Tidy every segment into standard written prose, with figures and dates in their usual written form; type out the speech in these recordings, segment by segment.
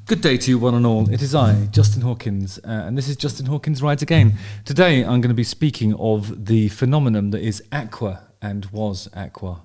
Good day to you one and all. It is I, Justin Hawkins, and this is Justin Hawkins Rides Again. Today I'm going to be speaking of the phenomenon that is Aqua and was Aqua.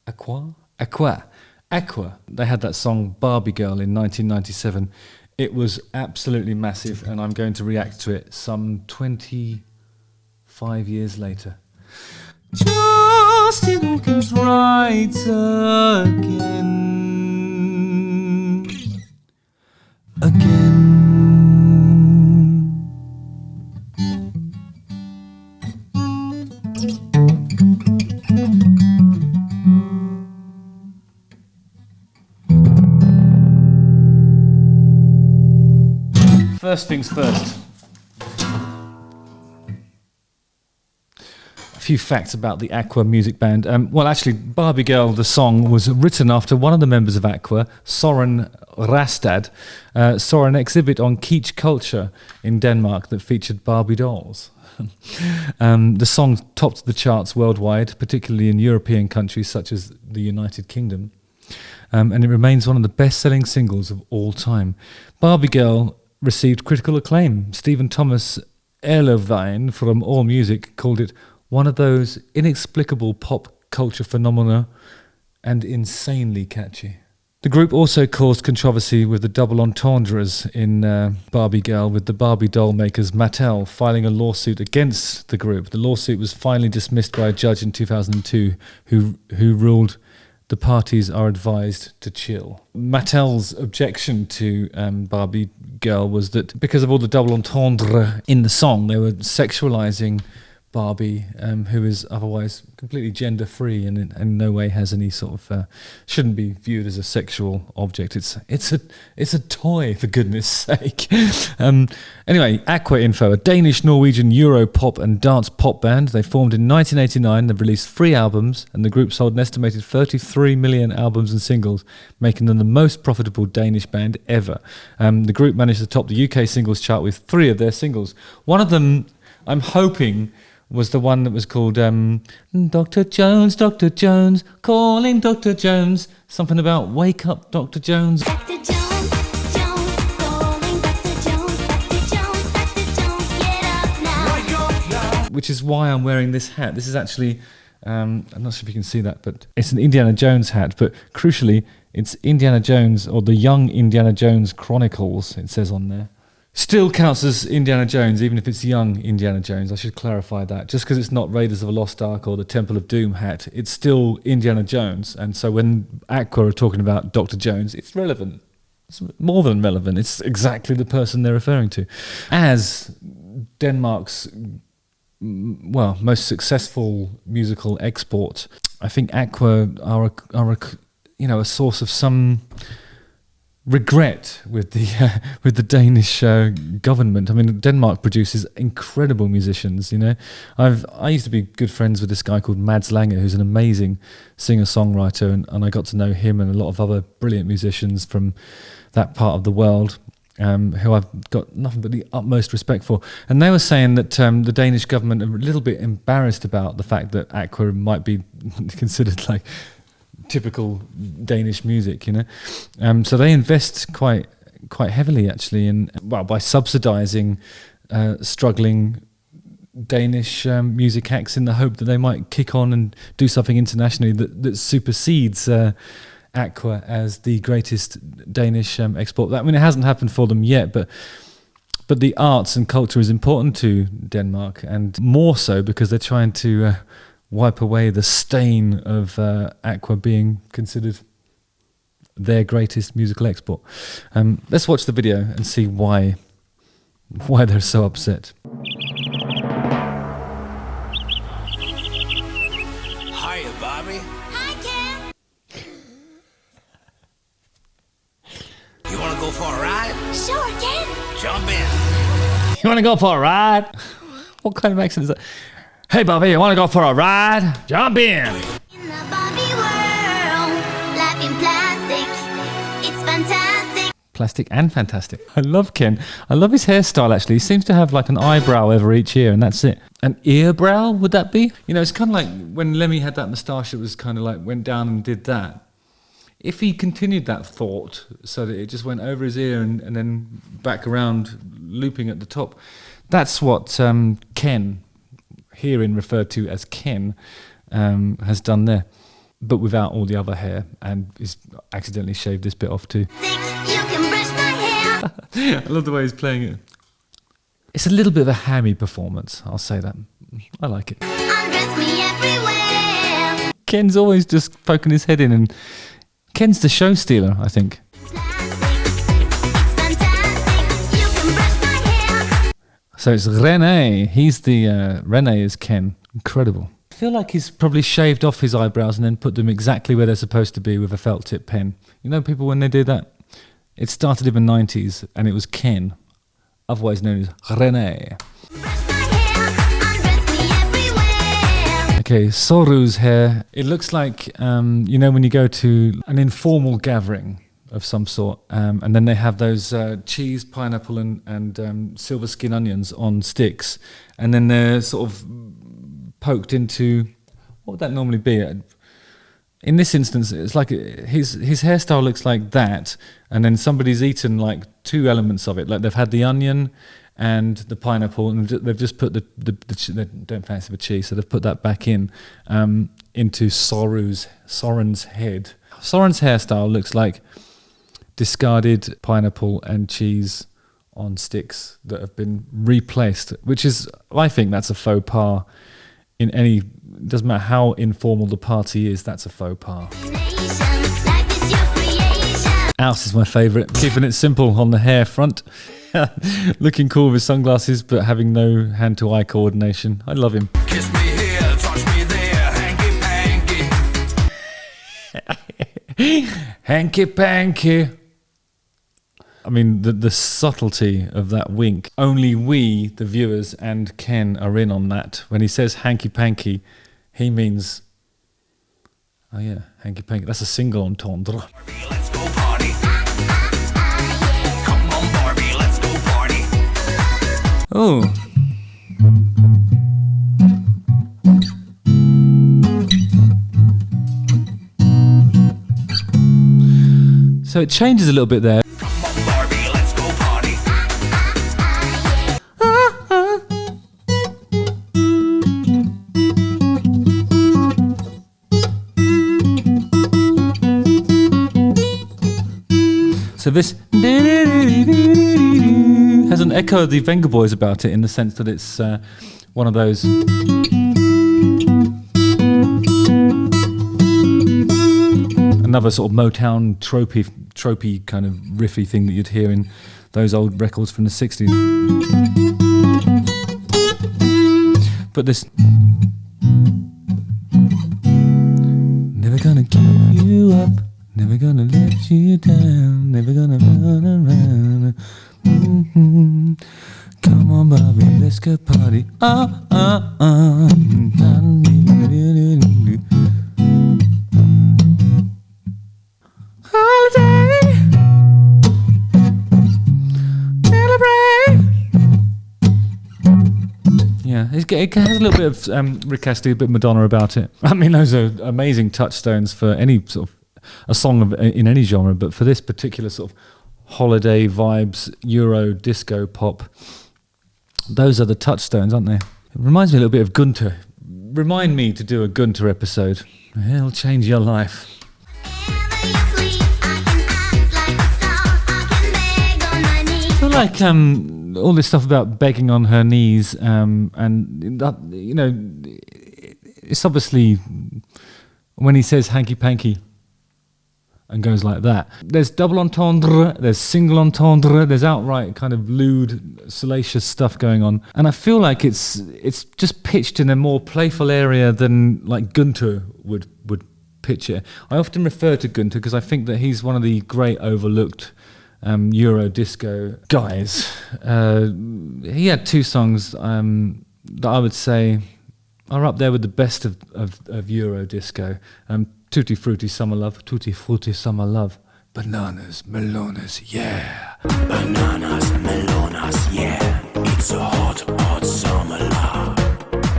Aqua? They had that song Barbie Girl in 1997. It was absolutely massive, and I'm going to react to it some 25 years later. Justin Hawkins Rides Again. First things first. A few facts about the Aqua music band. Well, actually, Barbie Girl, the song, was written after one of the members of Aqua, Soren Rastad, saw an exhibit on kitsch culture in Denmark that featured Barbie dolls. The song topped the charts worldwide, particularly in European countries such as the United Kingdom, and it remains one of the best-selling singles of all time. Barbie Girl received critical acclaim. Stephen Thomas Erlewine from AllMusic called it one of those inexplicable pop culture phenomena and insanely catchy. The group also caused controversy with the double entendres in Barbie Girl, with the Barbie doll makers Mattel filing a lawsuit against the group. The lawsuit was finally dismissed by a judge in 2002 who ruled the parties are advised to chill. Mattel's objection to Barbie Girl was that because of all the double entendre in the song, they were sexualizing Barbie, who is otherwise completely gender-free and in no way has any sort of shouldn't be viewed as a sexual object. It's a toy, for goodness sake. Anyway, Aqua info: a Danish, Norwegian Euro pop and dance pop band. They formed in 1989. They've released 3 albums, and the group sold an estimated 33 million albums and singles, making them the most profitable Danish band ever. The group managed to top the UK singles chart with 3 of their singles. One of them, I'm hoping, was the one that was called Dr. Jones, calling Dr. Jones. Something about wake up, Dr. Jones. Dr. Jones, calling Dr. Jones, Dr. Jones, get up now. Wake up now. Which is why I'm wearing this hat. This is actually, I'm not sure if you can see that, but it's an Indiana Jones hat. But crucially, it's Indiana Jones, or the Young Indiana Jones Chronicles, it says on there. Still counts as Indiana Jones, even if it's young Indiana Jones. I should clarify that. Just because it's not Raiders of the Lost Ark or the Temple of Doom hat, it's still Indiana Jones. And so when Aqua are talking about Dr. Jones, it's relevant. It's more than relevant. It's exactly the person they're referring to. As Denmark's, well, most successful musical export, I think Aqua are a source of some regret with the Danish government. I mean, Denmark produces incredible musicians. You know, I used to be good friends with this guy called Mads Lange, who's an amazing singer-songwriter, and I got to know him and a lot of other brilliant musicians from that part of the world, who I've got nothing but the utmost respect for. And they were saying that the Danish government are a little bit embarrassed about the fact that Aqua might be considered like typical Danish music, you know. So they invest quite heavily, actually, by subsidising struggling Danish music acts in the hope that they might kick on and do something internationally that supersedes Aqua as the greatest Danish export. I mean, it hasn't happened for them yet, but the arts and culture is important to Denmark, and more so because they're trying to wipe away the stain of Aqua being considered their greatest musical export. Let's watch the video and see why they're so upset. Hiya, Barbie. Hi, Ken. You wanna go for a ride? Sure, Ken. Jump in. You want to go for a ride? What kind of accent is that? Hey, Bobby, you want to go for a ride? Jump in! In the Barbie world, life in plastic, it's fantastic. Plastic and fantastic. I love Ken. I love his hairstyle, actually. He seems to have like an eyebrow over each ear, and that's it. An earbrow, would that be? You know, it's kind of like when Lemmy had that moustache that was kind of like went down and did that. if he continued that thought so that it just went over his ear and then back around, looping at the top, that's what Ken, herein referred to as Ken, has done there, but without all the other hair, and he's accidentally shaved this bit off too. Think you can brush my hair. I love the way he's playing it. It's a little bit of a hammy performance, I'll say that. I like it. Undress me everywhere. Ken's always just poking his head in, and Ken's the show stealer, I think. Plastic. It's fantastic. You can brush my hair. So it's René. He's the René is Ken. Incredible. I feel like he's probably shaved off his eyebrows and then put them exactly where they're supposed to be with a felt tip pen. You know, people when they do that. It started in the 90s, and it was Ken, otherwise known as René. Brush my hair. Undress me everywhere. Okay, Soru's hair. It looks like you know when you go to an informal gathering of some sort, and then they have those cheese, pineapple, and silver skin onions on sticks, and then they're sort of poked into, what would that normally be? In this instance, it's like his hairstyle looks like that, and then somebody's eaten like two elements of it. Like they've had the onion and the pineapple, and they've just put they don't fancy the cheese, so they've put that back in into Soren's head. Soren's hairstyle looks like discarded pineapple and cheese on sticks that have been replaced, which is, I think that's a faux pas in any, doesn't matter how informal the party is, that's a faux pas. Life is your creation. Ouse is my favourite, keeping it simple on the hair front. Looking cool with sunglasses, but having no hand-to-eye coordination. I love him. Kiss me here, touch me there, hanky panky. Hanky-panky. I mean, the subtlety of that wink. Only we, the viewers, and Ken are in on that. When he says hanky-panky, he means, oh yeah, hanky-panky. That's a single entendre. Let's go party. Come on, Barbie, let's go party. Oh. So it changes a little bit there. Come on, Barbie, let's go party. So this has an echo of the Venga Boys about it, in the sense that it's one of those. Another sort of Motown tropey kind of riffy thing that you'd hear in those old records from the 60s. But this, never gonna give you up, never gonna let you down, never gonna run around. Mm-hmm. Come on, Bobby, let's go party. Holiday, celebrate. Yeah, it has a little bit of Rick Astley, a bit of Madonna about it. I mean, those are amazing touchstones for any sort of a song in any genre, but for this particular sort of holiday vibes, Euro disco pop, those are the touchstones, aren't they? It reminds me a little bit of Gunter. Remind me to do a Gunter episode. It'll change your life. I feel like all this stuff about begging on her knees, and that, you know, it's obviously when he says hanky panky and goes like that. There's double entendre, there's single entendre, there's outright kind of lewd, salacious stuff going on, and I feel like it's just pitched in a more playful area than like Gunter would pitch it. I often refer to Gunter because I think that he's one of the great overlooked Euro disco guys. He had two songs that I would say are up there with the best of Euro disco. Tutti Frutti Summer Love, Tutti Frutti Summer Love, Bananas, Melonas, yeah. Bananas, melonas, yeah. It's a hot, hot summer love.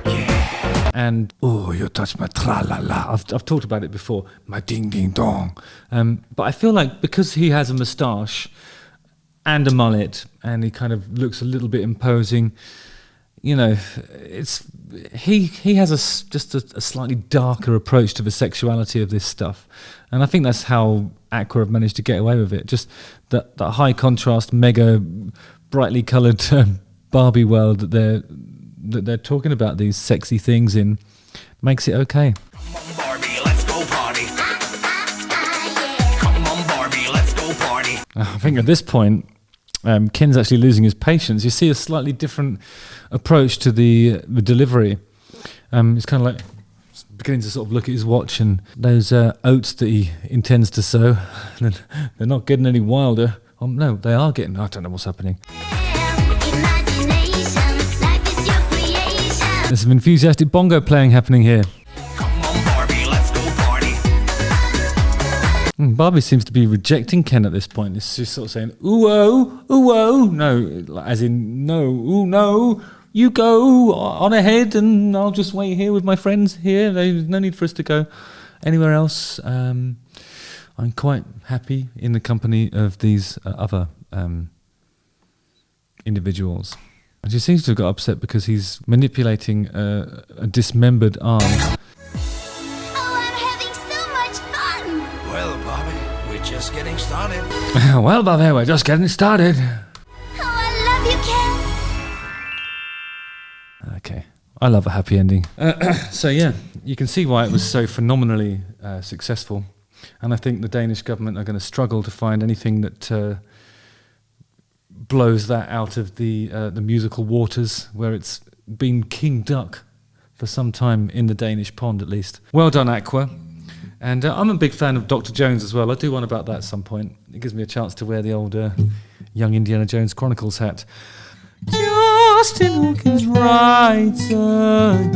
Yeah. And oh, you touch my tra-la-la. I've talked about it before, my ding-ding-dong. But I feel like because he has a moustache and a mullet, and he kind of looks a little bit imposing, you know, he has just a slightly darker approach to the sexuality of this stuff, and I think that's how Aqua have managed to get away with it. Just that high contrast, mega brightly coloured Barbie world that they're talking about these sexy things in makes it okay. Come on, Barbie, let's go party. Come on, Barbie, let's go party. I think at this point, Ken's actually losing his patience. You see a slightly different approach to the delivery. He's kind of like beginning to sort of look at his watch and those oats that he intends to sow. They're not getting any wilder. Oh no, they are getting. I don't know what's happening. There's some enthusiastic bongo playing happening here. Come on, Barbie, let's go party. Barbie seems to be rejecting Ken at this point. It's just sort of saying, ooh-oh, ooh-oh. No, as in, no, ooh, no. You go on ahead and I'll just wait here with my friends here. There's no need for us to go anywhere else. I'm quite happy in the company of these other individuals. And she seems to have got upset because he's manipulating a dismembered arm. Oh, I'm having so much fun! Well, Barbie, we're just getting started. Well, Barbie, we're just getting started. Oh, I love you, Ken! Okay, I love a happy ending. So yeah, you can see why it was so phenomenally successful. And I think the Danish government are going to struggle to find anything that blows that out of the musical waters, where it's been King Duck for some time in the Danish pond at least. Well done, Aqua. And I'm a big fan of Dr. Jones as well. I do one about that at some point. It gives me a chance to wear the old Young Indiana Jones Chronicles hat. Justin Hawkins writes again.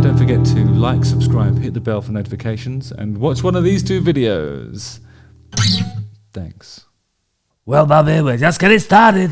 Don't forget to like, subscribe, hit the bell for notifications, and watch one of these two videos. Thanks. Well, Bobby, we're just getting started.